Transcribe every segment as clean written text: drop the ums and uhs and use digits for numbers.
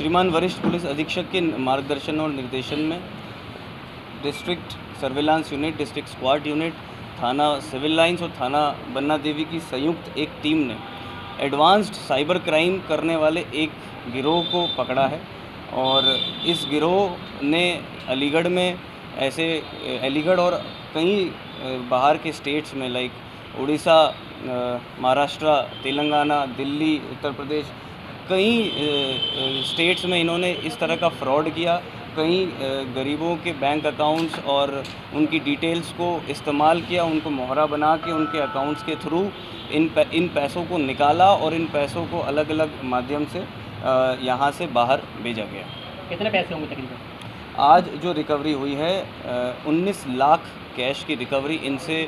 श्रीमान वरिष्ठ पुलिस अधीक्षक के मार्गदर्शन और निर्देशन में district surveillance unit, district squad unit, थाना सिविल लाइंस और थाना बन्ना देवी की संयुक्त एक टीम ने एडवांस्ड साइबर क्राइम करने वाले एक गिरोह को पकड़ा है। और इस गिरोह ने अलीगढ़ में अलीगढ़ और कई बाहर के स्टेट्स में लाइक उड़ीसा, महाराष्ट्र, तेलंगाना, दिल्ली, उत्तर प्रदेश, कई स्टेट्स में इन्होंने इस तरह का फ्रॉड किया। कई गरीबों के बैंक अकाउंट्स और उनकी डिटेल्स को इस्तेमाल किया, उनको मोहरा बना के उनके अकाउंट्स के थ्रू इन पैसों को निकाला और इन पैसों को अलग अलग माध्यम से यहाँ से बाहर भेजा गया। कितने पैसे होंगे तकरीबन? आज जो रिकवरी हुई है 19 लाख कैश की रिकवरी इनसे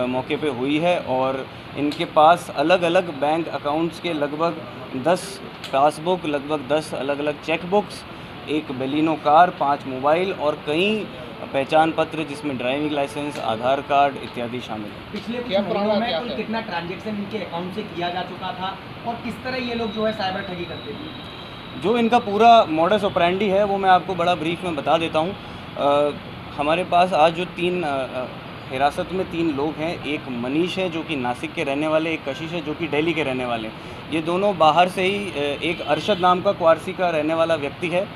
मौके पे हुई है। और इनके पास अलग अलग बैंक अकाउंट्स के लगभग 10 पासबुक, लगभग 10 अलग अलग चेक बुक्स, एक बेलिनो कार, 5 मोबाइल और कई पहचान पत्र जिसमें ड्राइविंग लाइसेंस, आधार कार्ड इत्यादि शामिल है। पिछले कुछ महीनों में कुल कितना ट्रांजैक्शन इनके अकाउंट से किया जा चुका था और किस तरह ये लोग जो है साइबर ठगी करते थे? जो इनका पूरा मॉडस ऑपरेंडी है वो मैं आपको बड़ा ब्रीफ में बता देता हूँ। हमारे पास आज जो 3 हिरासत में 3 लोग हैं, एक मनीष है जो कि नासिक के रहने वाले, एक कशिश है जो कि दिल्ली के रहने वाले। ये दोनों बाहर से ही, एक अरशद नाम का क्वारसी का रहने वाला व्यक्ति है।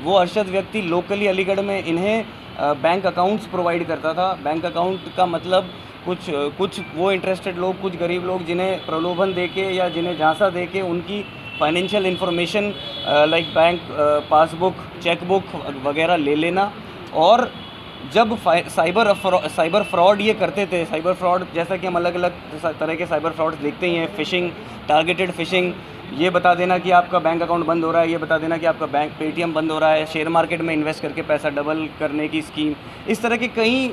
वो अरशद व्यक्ति लोकली अलीगढ़ में इन्हें बैंक अकाउंट्स प्रोवाइड करता था। बैंक अकाउंट का मतलब कुछ वो इंटरेस्टेड लोग, कुछ गरीब लोग जिन्हें प्रलोभन देके या जिन्हें झांसा देके उनकी financial information like bank passbook, chequebook वगैरह ले लेना। और जब साइबर फ्रॉड ये करते थे, साइबर फ्रॉड जैसा कि हम अलग अलग तरह के साइबर फ्रॉड्स देखते ही हैं, फ़िशिंग, टारगेटेड फ़िशिंग, ये बता देना कि आपका बैंक अकाउंट बंद हो रहा है, ये बता देना कि आपका बैंक पेटीएम बंद हो रहा है, शेयर मार्केट में इन्वेस्ट करके पैसा डबल करने की स्कीम, इस तरह के कई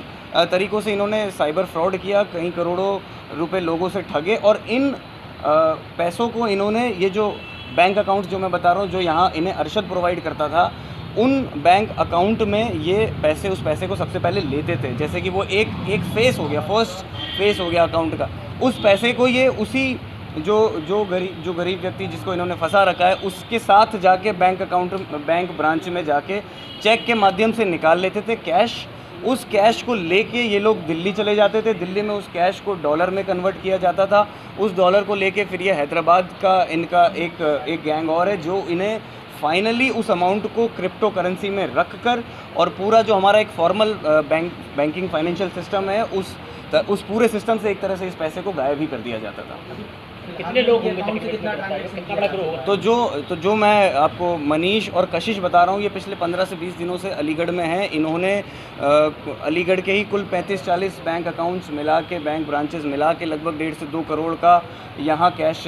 तरीक़ों से इन्होंने साइबर फ्रॉड किया, कई करोड़ों रुपए लोगों से ठगे। और इन पैसों को इन्होंने, ये जो बैंक अकाउंट जो मैं बता रहा हूँ, जो यहाँ इन्हें अरशद प्रोवाइड करता था, उन बैंक अकाउंट में ये पैसे, उस पैसे को सबसे पहले लेते थे। जैसे कि वो एक फेस हो गया, फर्स्ट फेस हो गया अकाउंट का, उस पैसे को ये उसी जो गरीब व्यक्ति जिसको इन्होंने फंसा रखा है उसके साथ जाके बैंक ब्रांच में जाके चेक के माध्यम से निकाल लेते थे कैश। उस कैश को लेके ये लोग दिल्ली चले जाते थे, दिल्ली में उस कैश को डॉलर में कन्वर्ट किया जाता था। उस डॉलर को लेके फिर ये हैदराबाद का इनका एक गैंग और है जो इन्हें फाइनली उस अमाउंट को क्रिप्टो करेंसी में रख कर, और पूरा जो हमारा एक फॉर्मल बैंकिंग फाइनेंशियल सिस्टम है उस पूरे सिस्टम से एक तरह से इस पैसे को गायब ही कर दिया जाता था। कितने लोग होंगे? कितना ट्रांजैक्शन? तो जो मैं आपको मनीष और कशिश बता रहा हूँ, ये पिछले 15 से 20 दिनों से अलीगढ़ में हैं। इन्होंने अलीगढ़ के ही कुल 35-40 बैंक अकाउंट्स मिला के, बैंक ब्रांचेस मिला के लगभग 1.5 से 2 करोड़ का यहाँ कैश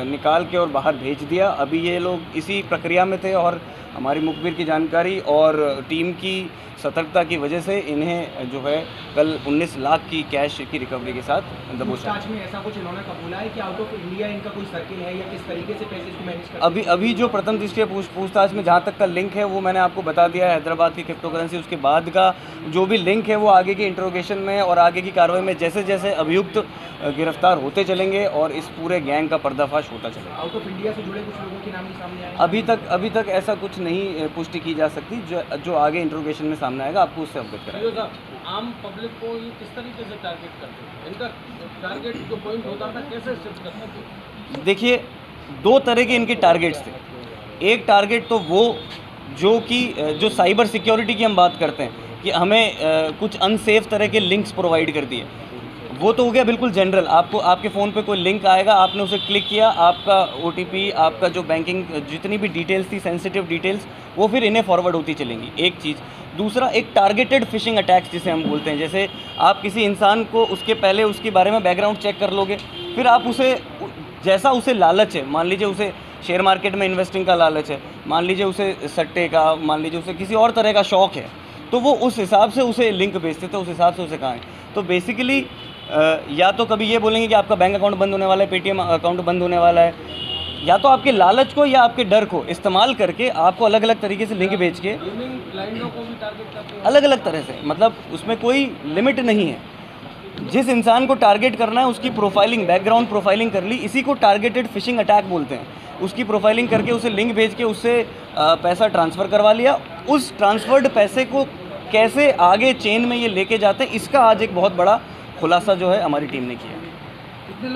निकाल के और बाहर भेज दिया। अभी ये लोग इसी प्रक्रिया में थे और हमारी मुखबिर की जानकारी और टीम की सतर्कता की वजह से इन्हें जो है कल 19 लाख की कैश की रिकवरी के साथ दबोचा। पूछताछ में ऐसा कुछ इन्होंने कबूला है कि आउट ऑफ इंडिया इनका कोई सर्किल है या किस तरीके से पैसे इसको मैनेज करते हैं? अभी जो प्रथम दृष्टया पूछताछ में जहाँ तक का लिंक है वो मैंने आपको बता दिया है, हैदराबाद की क्रिप्टो करेंसी। उसके बाद का जो भी लिंक है वो आगे की इंट्रोगेशन में और आगे की कार्रवाई में जैसे जैसे अभियुक्त गिरफ्तार होते चलेंगे और इस पूरे गैंग का पर्दाफाश होता चलेगा। आउट ऑफ इंडिया से जुड़े कुछ लोगों के नाम भी सामने आए? अभी तक ऐसा कुछ नहीं पुष्टि की जा सकती। जो आगे इंट्रोगेशन में सामने आएगा आपको उससे अवगत कराएंगे। आम पब्लिक को ये किस तरीके से टारगेट करते हैं? इनका टारगेट जो पॉइंट होता था कैसे शिफ्ट करते थे? देखिए, 2 तरह के इनके टारगेट्स थे। एक टारगेट तो वो जो साइबर सिक्योरिटी की हम बात करते हैं कि हमें कुछ अनसेफ तरह के लिंक्स प्रोवाइड कर दिए, वो तो हो गया बिल्कुल जनरल। आपके फ़ोन पे कोई लिंक आएगा, आपने उसे क्लिक किया, आपका OTP, आपका जो बैंकिंग जितनी भी डिटेल्स थी, सेंसिटिव डिटेल्स, वो फिर इन्हें फॉरवर्ड होती चलेंगी, एक चीज़। दूसरा, एक टारगेटेड फिशिंग अटैक्स जिसे हम बोलते हैं। जैसे आप किसी इंसान को उसके पहले उसके बारे में बैकग्राउंड चेक कर लोगे, फिर आप उसे जैसा उसे लालच है, मान लीजिए उसे शेयर मार्केट में इन्वेस्टिंग का लालच है, मान लीजिए उसे सट्टे का, मान लीजिए उसे किसी और तरह का शौक़ है, तो वो उस हिसाब से उसे लिंक भेजते थे, उस हिसाब से उसे कहाँ। तो बेसिकली या तो कभी ये बोलेंगे कि आपका बैंक अकाउंट बंद होने वाला है, पेटीएम अकाउंट बंद होने वाला है, या तो आपके लालच को या आपके डर को इस्तेमाल करके आपको अलग अलग तरीके से लिंक भेज के गेमिंग क्लाइंटों को भी टारगेट करते हैं अलग अलग तरह से, मतलब उसमें कोई लिमिट नहीं है। जिस इंसान को टारगेट करना है उसकी प्रोफाइलिंग, बैकग्राउंड प्रोफाइलिंग कर ली, इसी को टारगेटेड फिशिंग अटैक बोलते हैं। उसकी प्रोफाइलिंग करके उसे लिंक भेज के उससे पैसा ट्रांसफ़र करवा लिया। उस ट्रांसफर्ड पैसे को कैसे आगे चेन में ये लेके जाते हैं, इसका आज एक बहुत बड़ा खुलासा जो है हमारी टीम ने किया। कितने लोग